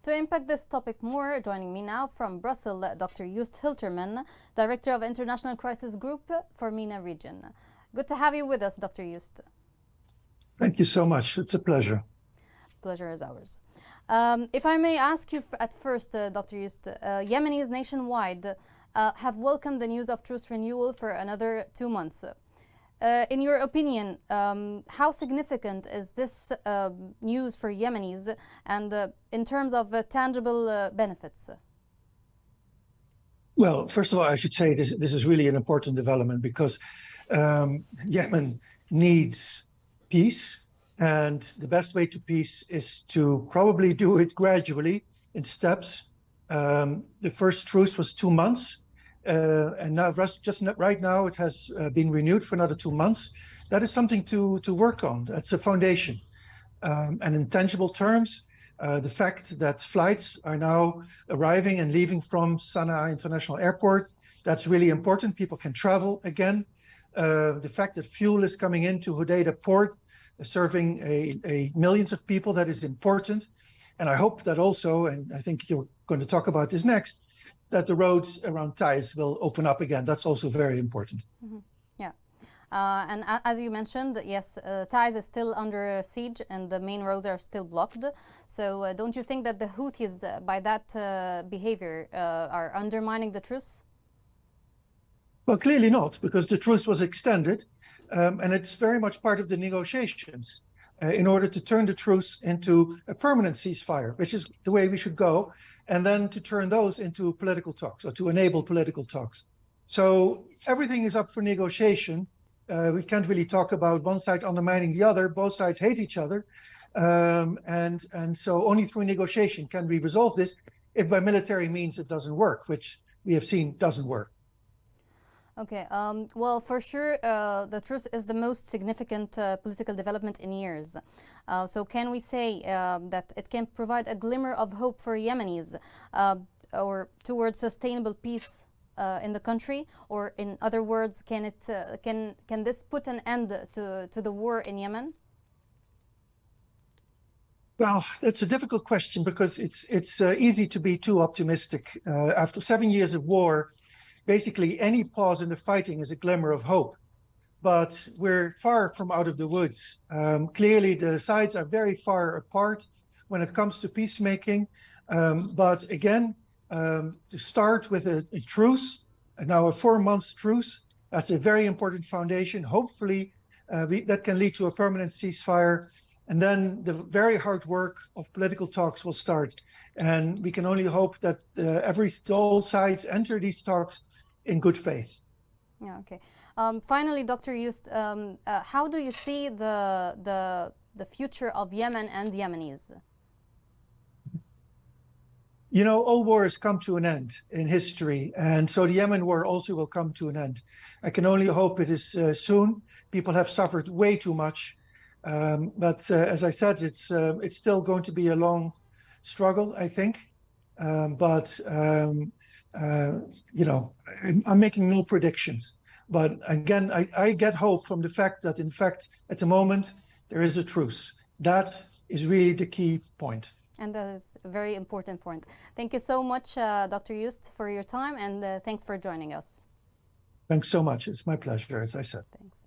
To impact this topic more, joining me now from Brussels, Dr. Hiltermann, Director of International Crisis Group for MENA region. Good to have you with us, Dr. Joost. Thank you so much. It's a pleasure. Pleasure is ours. If I may ask you at first, Dr. Joost, Yemenis nationwide have welcomed the news of truce renewal for another 2 months. In your opinion, how significant is this news for Yemenis and in terms of tangible benefits? Well, first of all, I should say this is really an important development because Yemen needs peace, and the best way to peace is to probably do it gradually in steps. The first truce was 2 months. And now, right now, it has been renewed for another 2 months. That is something to work on. That's a foundation. And in tangible terms, the fact that flights are now arriving and leaving from Sana'a International Airport, that's really important. People can travel again. The fact that fuel is coming into Hodeidah port, serving a millions of people, that is important. And I hope that also, and I think you're going to talk about this next, that the roads around Taiz will open up again. That's also very important. Mm-hmm. Yeah. And as you mentioned, yes, Taiz is still under siege and the main roads are still blocked. So don't you think that the Houthis, by that behavior, are undermining the truce? Well, clearly not, because the truce was extended, and it's very much part of the negotiations in order to turn the truce into a permanent ceasefire, which is the way we should go, and then to turn those into political talks, or to enable political talks. So everything is up for negotiation. We can't really talk about one side undermining the other. Both sides hate each other. And so only through negotiation can we resolve this. If by military means it doesn't work, which we have seen doesn't work. Okay, well, for sure, the truce is the most significant political development in years. So can we say that it can provide a glimmer of hope for Yemenis or towards sustainable peace in the country? Or in other words, can this put an end to the war in Yemen? Well, it's a difficult question because it's easy to be too optimistic. After 7 years of war, basically any pause in the fighting is a glimmer of hope. But we're far from out of the woods. Clearly, the sides are very far apart when it comes to peacemaking. But again, to start with a truce, now a 4-month truce, that's a very important foundation. Hopefully, that can lead to a permanent ceasefire. And then the very hard work of political talks will start. And we can only hope that all sides enter these talks in good faith. Yeah, okay. Finally, Dr. Joost, how do you see the future of Yemen and Yemenis? You know, all wars come to an end in history, and so the Yemen war also will come to an end. I can only hope it is soon. People have suffered way too much, but as I said, it's still going to be a long struggle, I think. You know, I'm making no predictions. But again, I get hope from the fact that, in fact, at the moment, there is a truce. That is really the key point. And that is a very important point. Thank you so much, Dr. Joost, for your time, and thanks for joining us. Thanks so much. It's my pleasure, as I said. Thanks.